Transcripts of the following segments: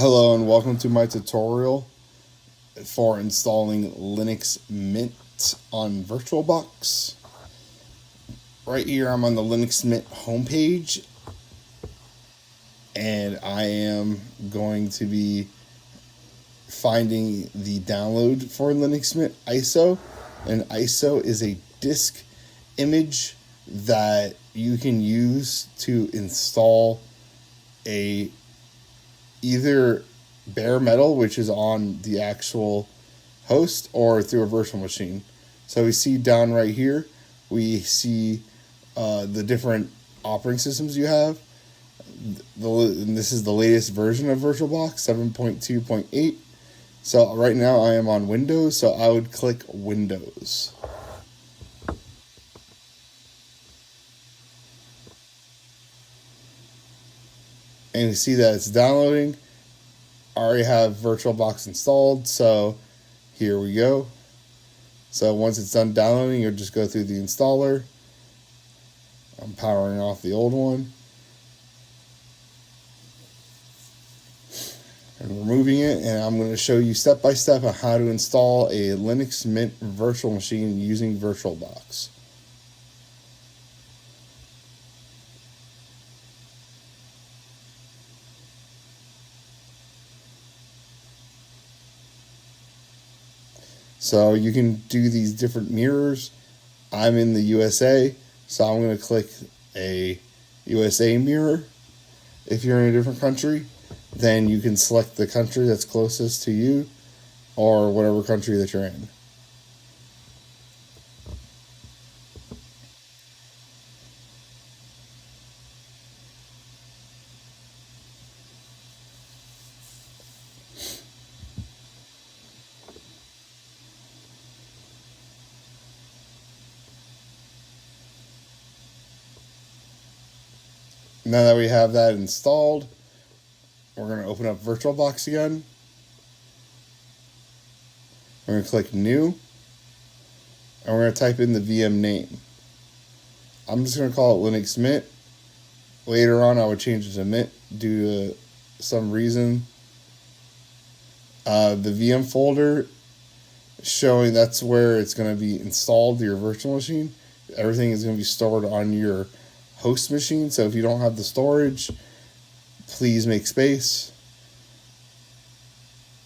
Hello and welcome to my tutorial for installing Linux Mint on VirtualBox. Right here I'm on the Linux Mint homepage and I am going to be finding the download for Linux Mint ISO. And ISO is a disk image that you can use to install either bare metal, which is on the actual host, or through a virtual machine. So we see down right here, we see the different operating systems you have. And this is the latest version of VirtualBox, 7.2.8. So right now I am on Windows, so I would click Windows. And you see that it's downloading. I already have VirtualBox installed, so here we go. So once it's done downloading, you'll just go through the installer. I'm powering off the old one. And removing it, and I'm going to show you step by step on how to install a Linux Mint virtual machine using VirtualBox. So you can do these different mirrors. I'm in the USA, so I'm going to click a USA mirror. If you're in a different country, then you can select the country that's closest to you or whatever country that you're in. Now that we have that installed, we're going to open up VirtualBox again. We're going to click New, and we're going to type in the VM name. I'm just going to call it Linux Mint. Later on, I would change it to Mint due to some reason. The VM folder showing that's where it's going to be installed to your virtual machine. Everything is going to be stored on your host machine, so if you don't have the storage, please make space.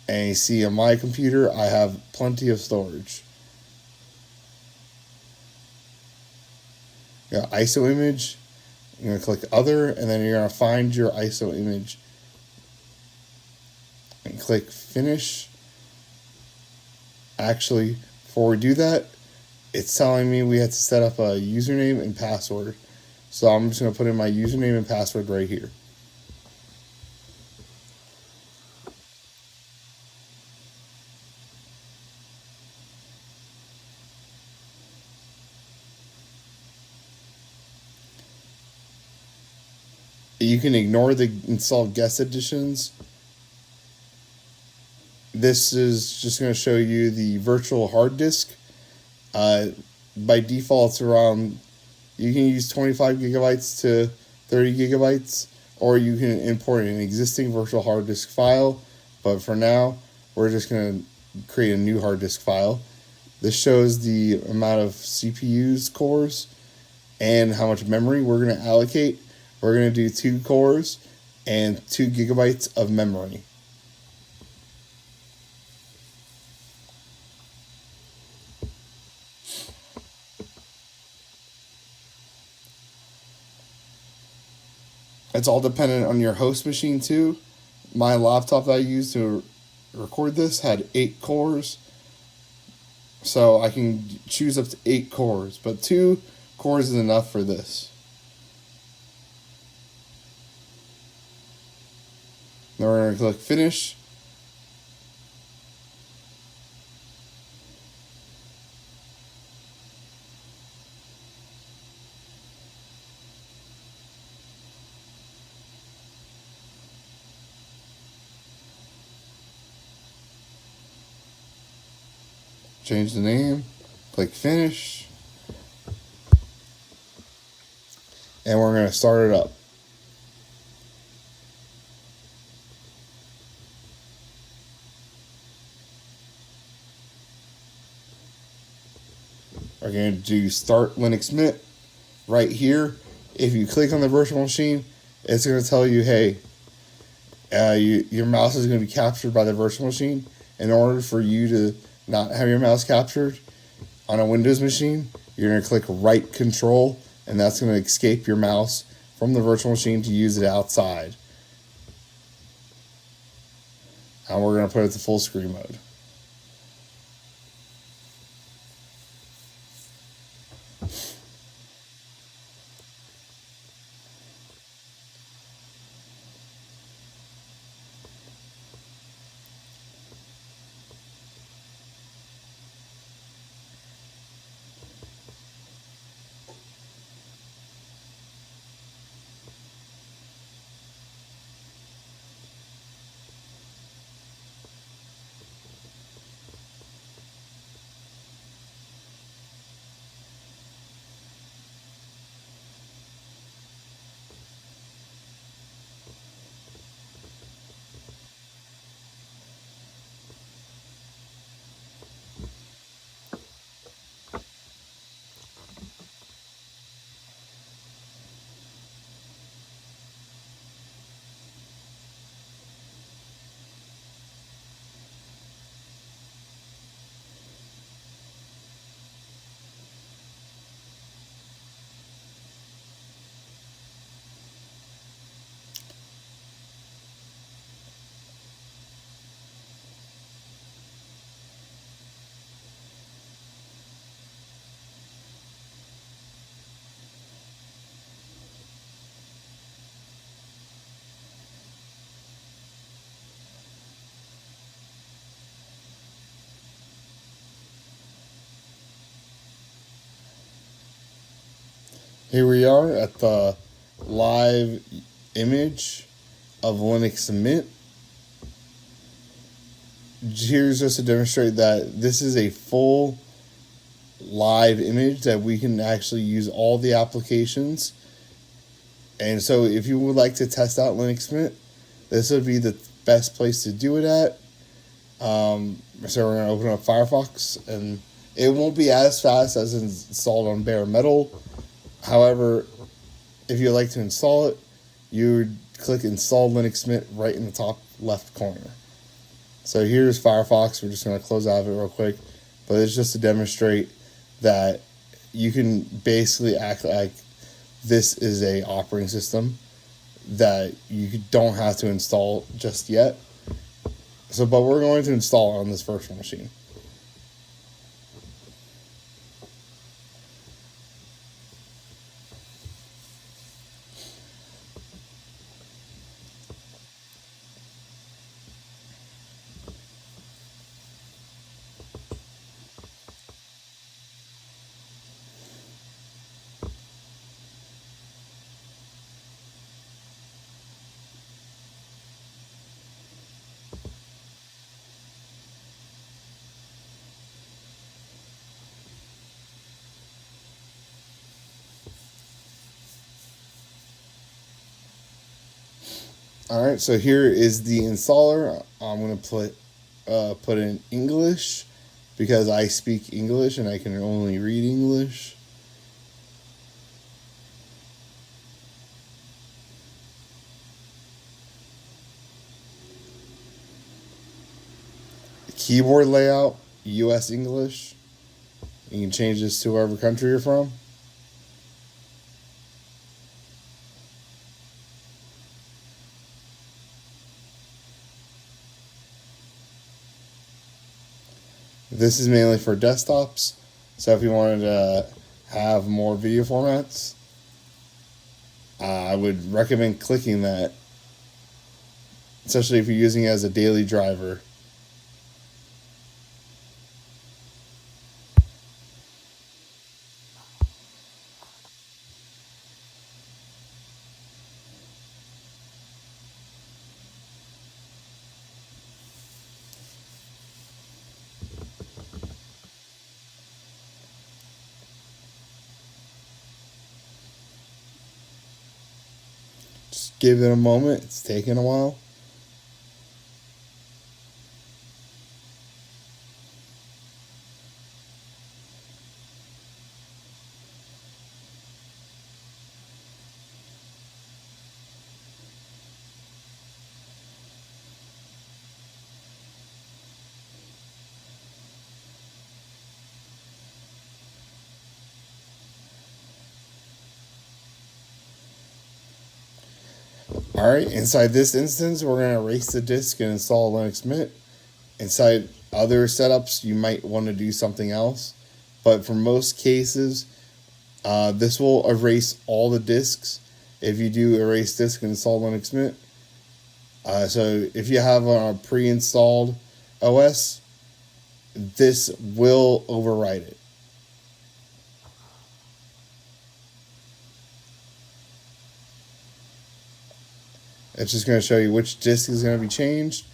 And you see on my computer, I have plenty of storage. You got ISO image. You're going to click Other, and then you're going to find your ISO image. And click Finish. Actually, before we do that, it's telling me we have to set up a username and password. So I'm just going to put in my username and password right here. You can ignore the installed guest editions. This is just going to show you the virtual hard disk. By default, it's around, you can use 25 gigabytes to 30 gigabytes, or you can import an existing virtual hard disk file. But for now, we're just going to create a new hard disk file. This shows the amount of CPUs cores and how much memory we're going to allocate. We're going to do 2 cores and 2 gigabytes of memory. It's all dependent on your host machine too. My laptop that I used to record this had 8 cores. So I can choose up to 8 cores, but 2 cores is enough for this. Now we're going to click Finish. Change the name, click Finish, and we're going to start it up. are going to do Start Linux Mint right here. If you click on the virtual machine, it's going to tell you, hey, your mouse is going to be captured by the virtual machine. In order for you to not have your mouse captured on a Windows machine, you're going to click right control, and that's going to escape your mouse from the virtual machine to use it outside. And we're going to put it to full screen mode. Here we are at the live image of Linux Mint. Here's just to demonstrate that this is a full live image that we can actually use all the applications. And so if you would like to test out Linux Mint, this would be the best place to do it at. So we're going to open up Firefox, and it won't be as fast as installed on bare metal. However, if you'd like to install it, you would click Install Linux Mint right in the top left corner. So here's Firefox. We're just going to close out of it real quick. But it's just to demonstrate that you can basically act like this is a operating system that you don't have to install just yet. But we're going to install it on this virtual machine. All right, so here is the installer. I'm going to put in English because I speak English and I can only read English. Keyboard layout, US English. You can change this to whatever country you're from. This is mainly for desktops, so if you wanted to have more video formats, I would recommend clicking that, especially if you're using it as a daily driver. Just give it a moment. It's taking a while. Alright, inside this instance, we're going to erase the disk and install Linux Mint. Inside other setups, you might want to do something else. But for most cases, this will erase all the disks if you do erase disk and install Linux Mint. So if you have a pre-installed OS, this will overwrite it. It's just going to show you which disk is going to be changed.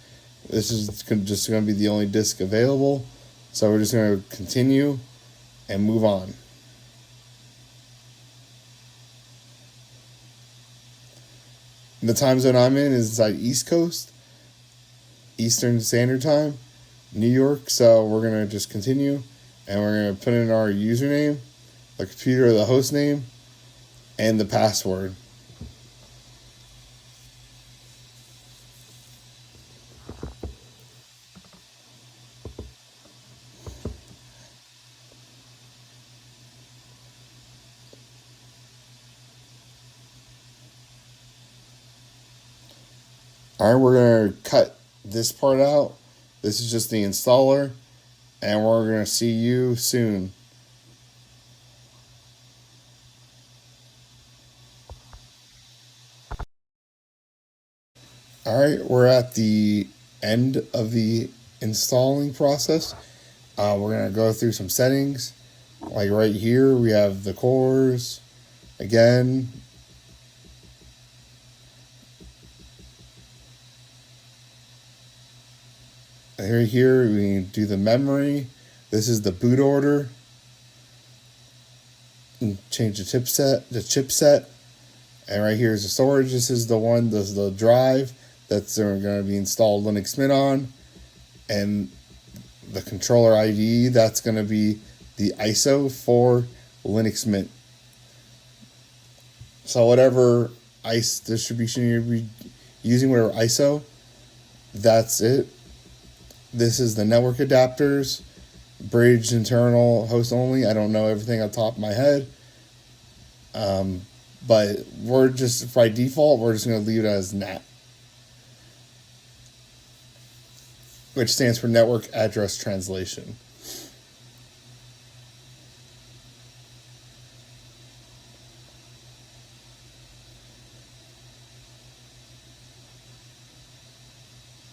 This is just going to be the only disk available. So we're just going to continue and move on. The time zone I'm in is inside East Coast, Eastern Standard Time, New York. So we're going to just continue, and we're going to put in our username, the computer, the host name, and the password. Alright, we're going to cut this part out. This is just the installer, and we're going to see you soon. Alright, we're at the end of the installing process. We're going to go through some settings. Like right here, we have the cores. Again, here we do the memory. This is the boot order. And change the chipset. And right here is the storage. This is the drive that's going to be installed Linux Mint on. And the controller ID, that's going to be the ISO for Linux Mint. So whatever ICE distribution you're using, whatever ISO, that's it. This is the network adapters, bridge, internal, host only. I don't know everything on top of my head. But we're just, by default, we're just going to leave it as NAT, which stands for Network Address Translation.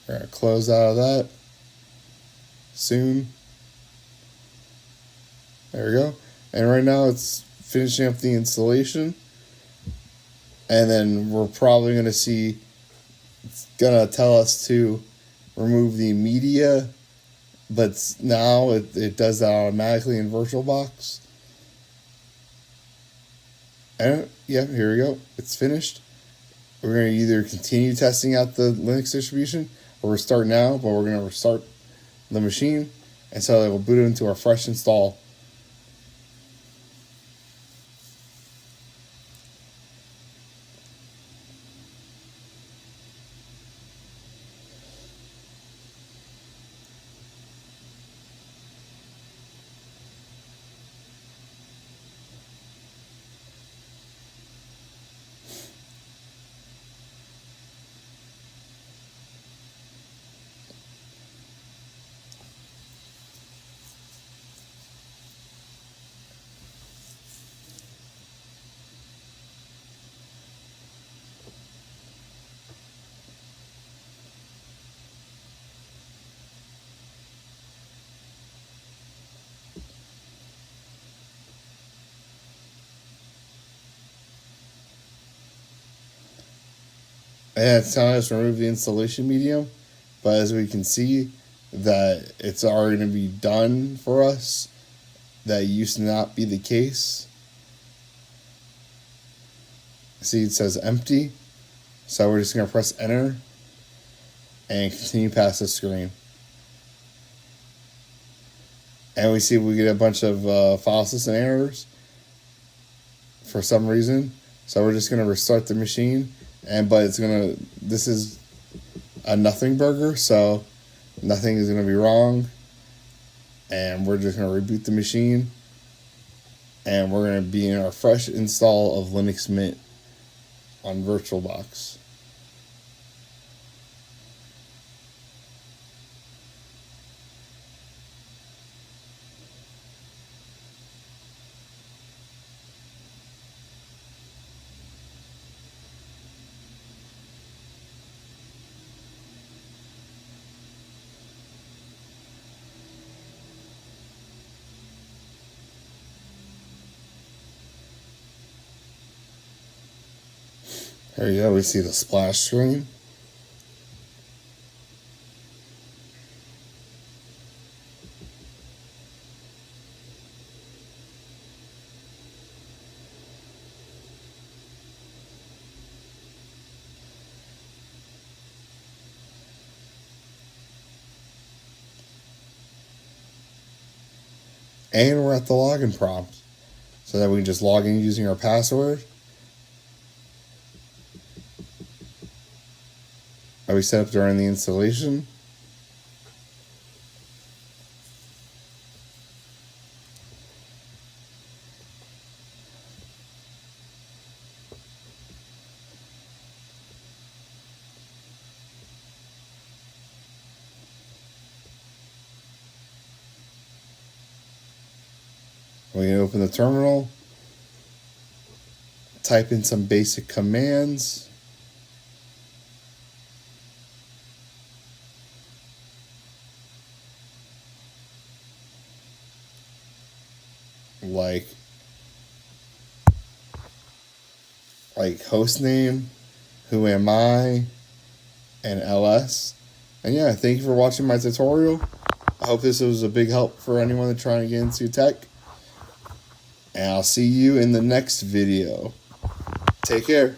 We're going to close out of that soon. There we go. And right now it's finishing up the installation. And then we're probably going to see, it's going to tell us to remove the media, but now it does that automatically in VirtualBox. And yeah, here we go. It's finished. We're going to either continue testing out the Linux distribution or restart now, but we're going to restart the machine, and so it will boot it into our fresh install. And it's telling us to remove the installation medium, but as we can see that it's already going to be done for us. That used to not be the case. See, it says empty. So we're just going to press enter and continue past the screen. And we see we get a bunch of file system errors for some reason. So we're just going to restart the machine. But it's going to, this is a nothing burger, so nothing is going to be wrong. And we're just going to reboot the machine. And we're going to be in our fresh install of Linux Mint on VirtualBox. There you go, we see the splash screen. And we're at the login prompt, so that we can just log in using our password that we set up during the installation. We can open the terminal, type in some basic commands. Like host name, who am I, and ls. And yeah, thank you for watching my tutorial. I hope this was a big help for anyone that's trying to get into tech. And I'll see you in the next video. Take care.